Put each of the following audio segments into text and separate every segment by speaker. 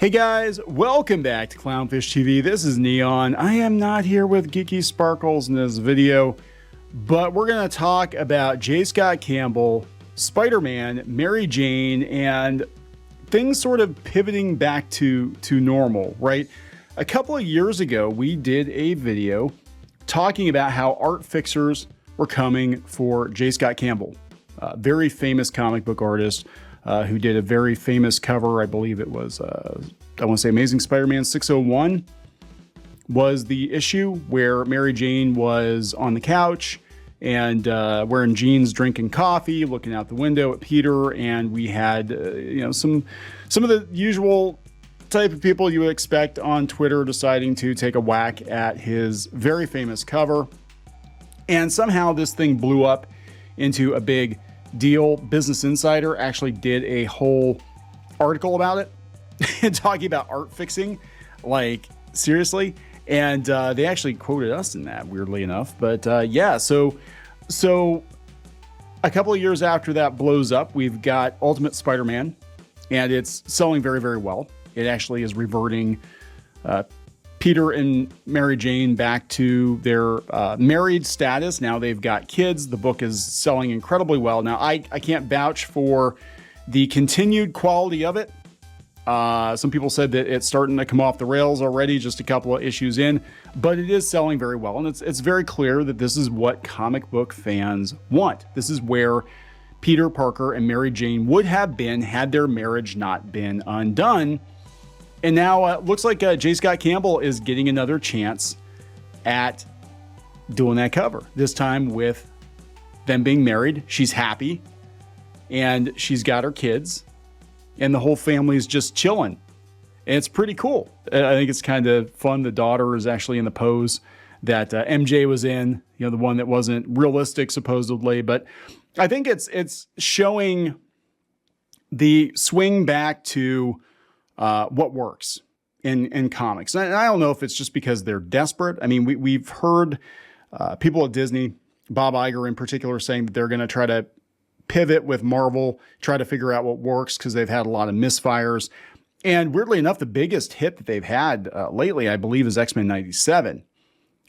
Speaker 1: Hey guys, welcome back to Clownfish TV. This is Kneon. I am not here with Geeky Sparkles in this video, but we're going to talk about J. Scott Campbell, SpiderMan, Mary Jane, and things sort of pivoting back to normal, right? A couple of years ago, we did a video talking about how art fixers were coming for J. Scott Campbell, a very famous comic book artist, who did a very famous cover. I believe it was, I want to say Amazing Spider-Man 601 was the issue where Mary Jane was on the couch and wearing jeans, drinking coffee, looking out the window at Peter. And we had, some of the usual type of people you would expect on Twitter deciding to take a whack at his very famous cover. And somehow this thing blew up into a big deal. Business Insider actually did a whole article about it talking about art fixing, like seriously. And they actually quoted us in that, weirdly enough. But yeah, so a couple of years after that blows up, we've got Ultimate Spider-Man, and it's selling very, very well. It actually is reverting Peter and Mary Jane back to their married status. Now they've got kids. The book is selling incredibly well. Now, I can't vouch for the continued quality of it. Some people said that it's starting to come off the rails already, just a couple of issues in, but it is selling very well. And it's very clear that this is what comic book fans want. This is where Peter Parker and Mary Jane would have been had their marriage not been undone. And now it looks like J. Scott Campbell is getting another chance at doing that cover. This time with them being married. She's happy and she's got her kids and the whole family is just chilling. And it's pretty cool. I think it's kind of fun. The daughter is actually in the pose that MJ was in, the one that wasn't realistic supposedly. But I think it's showing the swing back to what works in comics. And I don't know if it's just because they're desperate. I mean, we've heard people at Disney, Bob Iger in particular, saying that they're going to try to pivot with Marvel, try to figure out what works because they've had a lot of misfires. And weirdly enough, the biggest hit that they've had lately, I believe, is X-Men 97,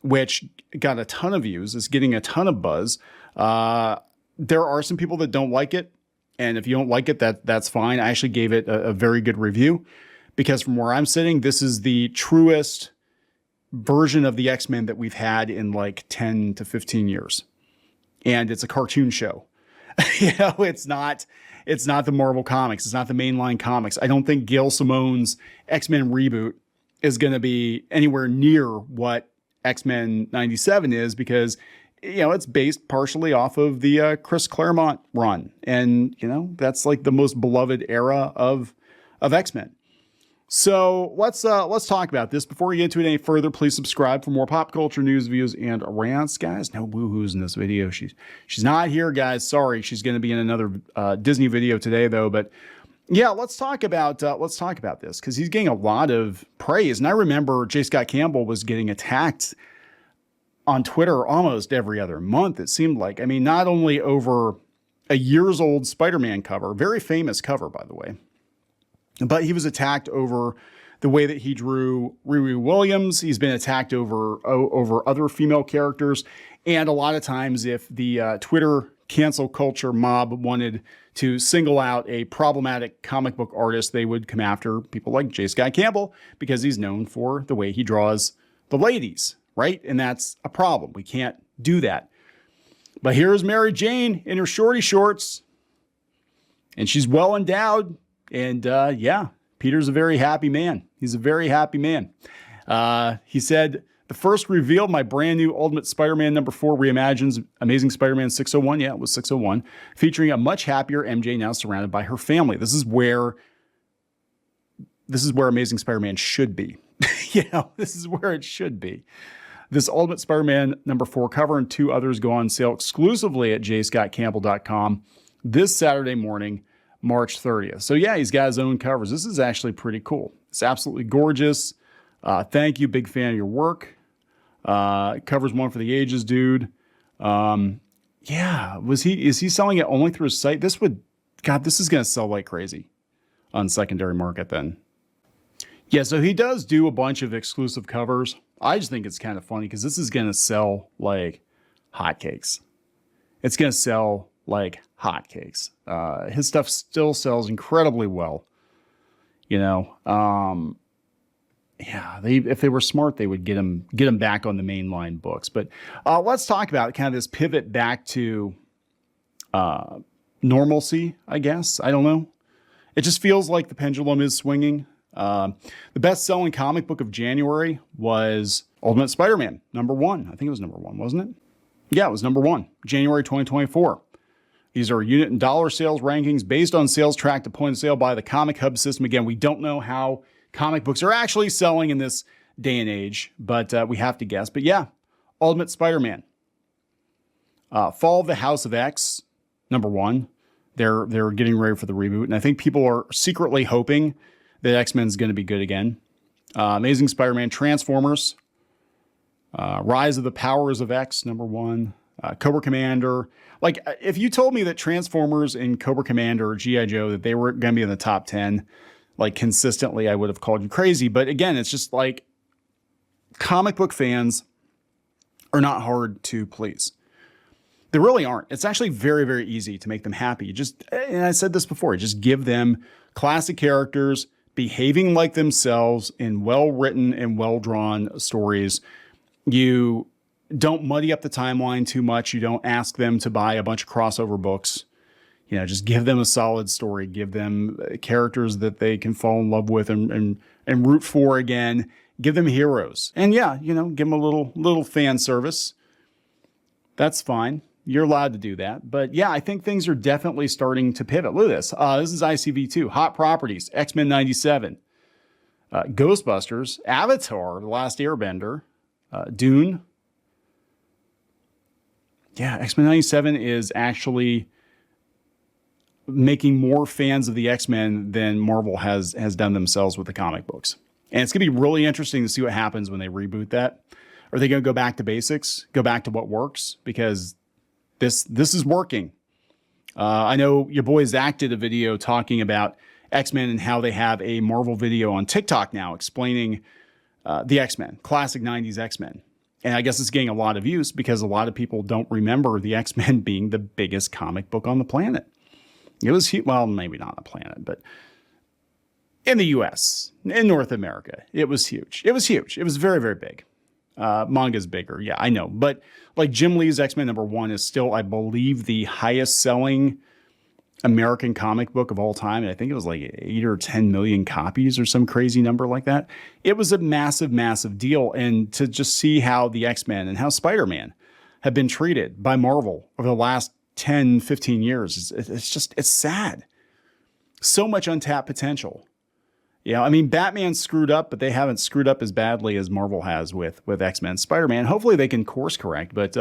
Speaker 1: which got a ton of views. It's getting a ton of buzz. There are some people that don't like it. And if you don't like it, that's fine. I actually gave it a very good review because from where I'm sitting, this is the truest version of the X-Men that we've had in like 10 to 15 years. And it's a cartoon show. It's not the Marvel comics. It's not the mainline comics. I don't think Gail Simone's X-Men reboot is going to be anywhere near what X-Men 97 is because it's based partially off of the Chris Claremont run. And, that's like the most beloved era of X-Men. So let's talk about this. Before we get into it any further, please subscribe for more pop culture news, views, and rants. Guys, no woohoos in this video. She's not here, guys. Sorry. She's going to be in another Disney video today, though. But yeah, let's talk about this because he's getting a lot of praise. And I remember J. Scott Campbell was getting attacked on Twitter almost every other month, it seemed like. I mean, not only over a years old Spider-Man cover, very famous cover, by the way, but he was attacked over the way that he drew Riri Williams. He's been attacked over other female characters. And a lot of times if the Twitter cancel culture mob wanted to single out a problematic comic book artist, they would come after people like J. Scott Campbell because he's known for the way he draws the ladies. Right? And that's a problem. We can't do that. But here's Mary Jane in her shorty shorts. And she's well endowed. And yeah, Peter's a very happy man. He's a very happy man. He said, the first reveal, my brand new Ultimate Spider-Man #4 reimagines Amazing Spider-Man 601. Yeah, it was 601. Featuring a much happier MJ now surrounded by her family. This is where Amazing Spider-Man should be. This is where it should be. This Ultimate Spider-Man #4 cover and 2 others go on sale exclusively at jscottcampbell.com this Saturday morning, March 30th. So yeah, he's got his own covers. This is actually pretty cool. It's absolutely gorgeous. Thank you. Big fan of your work. Covers one for the ages, dude. Yeah. Is he selling it only through his site? This is going to sell like crazy on secondary market then. Yeah, so he does do a bunch of exclusive covers. I just think it's kind of funny because this is going to sell like hotcakes. It's going to sell like hotcakes. His stuff still sells incredibly well. You know, yeah, if they were smart, they would get him back on the mainline books. But let's talk about kind of this pivot back to normalcy, I guess. I don't know. It just feels like the pendulum is swinging. The best-selling comic book of January was Ultimate Spider-Man, #1. I think it was #1, wasn't it? Yeah, it was #1, January 2024. These are unit and dollar sales rankings based on sales tracked to point of sale by the Comic Hub system. Again, we don't know how comic books are actually selling in this day and age, but we have to guess. But yeah, Ultimate Spider-Man. Fall of the House of X, #1. They're getting ready for the reboot, and I think people are secretly hoping that X-Men is going to be good again. Amazing Spider-Man, Transformers, Rise of the Powers of X, #1. Cobra Commander. Like, if you told me that Transformers and Cobra Commander or G.I. Joe, that they were going to be in the top 10, like consistently, I would have called you crazy. But again, it's just like comic book fans are not hard to please. They really aren't. It's actually very, very easy to make them happy. And I said this before, just give them classic characters behaving like themselves in well-written and well-drawn stories. You don't muddy up the timeline too much. You don't ask them to buy a bunch of crossover books. You know, just give them a solid story. Give them characters that they can fall in love with and root for again. Give them heroes. And yeah, you know, give them a little fan service. That's fine. You're allowed to do that. But yeah, I think things are definitely starting to pivot. Look at this. This is ICV2. Hot Properties. X-Men 97. Ghostbusters. Avatar, The Last Airbender. Dune. Yeah, X-Men 97 is actually making more fans of the X-Men than Marvel has done themselves with the comic books. And it's going to be really interesting to see what happens when they reboot that. Are they going to go back to basics? Go back to what works? Because this is working. I know your boy Zach did a video talking about X-Men and how they have a Marvel video on TikTok now explaining the X-Men, classic 90s X-Men. And I guess it's getting a lot of views because a lot of people don't remember the X-Men being the biggest comic book on the planet. It was huge. Well, maybe not on the planet, but in the US, in North America, it was huge. It was huge. It was very, very big. Manga's bigger. Yeah, I know. But like Jim Lee's X-Men #1 is still, I believe, the highest selling American comic book of all time. And I think it was like 8 or 10 million copies or some crazy number like that. It was a massive, massive deal. And to just see how the X-Men and how Spider-Man have been treated by Marvel over the last 10, 15 years, it's sad. So much untapped potential. Yeah, I mean, Batman screwed up, but they haven't screwed up as badly as Marvel has with X-Men. Spider-Man, hopefully they can course correct. But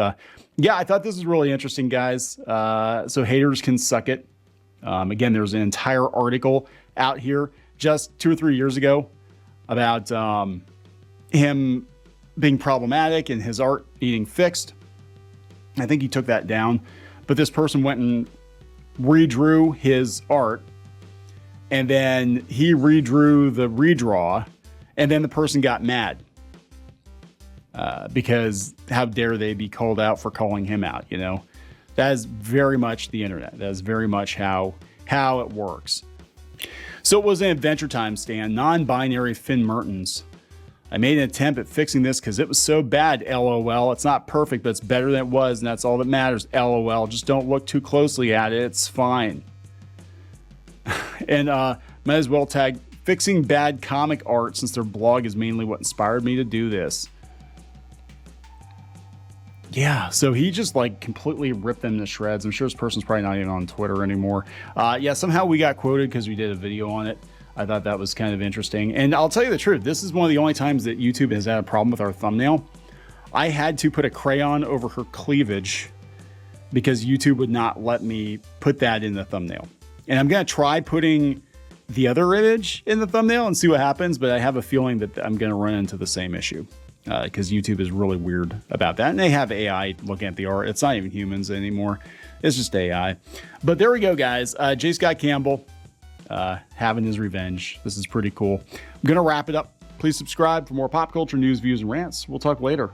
Speaker 1: yeah, I thought this was really interesting, guys. So haters can suck it. Again, there's an entire article out here just 2 or 3 years ago about him being problematic and his art needing fixed. I think he took that down. But this person went and redrew his art. And then he redrew the redraw. And then the person got mad. Because how dare they be called out for calling him out, you know? That is very much the internet. That is very much how it works. So it was an Adventure Time stand, non-binary Finn Mertens. I made an attempt at fixing this because it was so bad, LOL. It's not perfect, but it's better than it was, and that's all that matters, LOL. Just don't look too closely at it. It's fine. And might as well tag fixing bad comic art since their blog is mainly what inspired me to do this. Yeah, so he just like completely ripped them to shreds. I'm sure this person's probably not even on Twitter anymore. Yeah, somehow we got quoted because we did a video on it. I thought that was kind of interesting. And I'll tell you the truth, this is one of the only times that YouTube has had a problem with our thumbnail. I had to put a crayon over her cleavage because YouTube would not let me put that in the thumbnail. And I'm going to try putting the other image in the thumbnail and see what happens, but I have a feeling that I'm going to run into the same issue. Because YouTube is really weird about that. And they have AI looking at the art. It's not even humans anymore. It's just AI. But there we go, guys. J. Scott Campbell. having his revenge. This is pretty cool. I'm going to wrap it up. Please subscribe for more pop culture news, views, and rants. We'll talk later.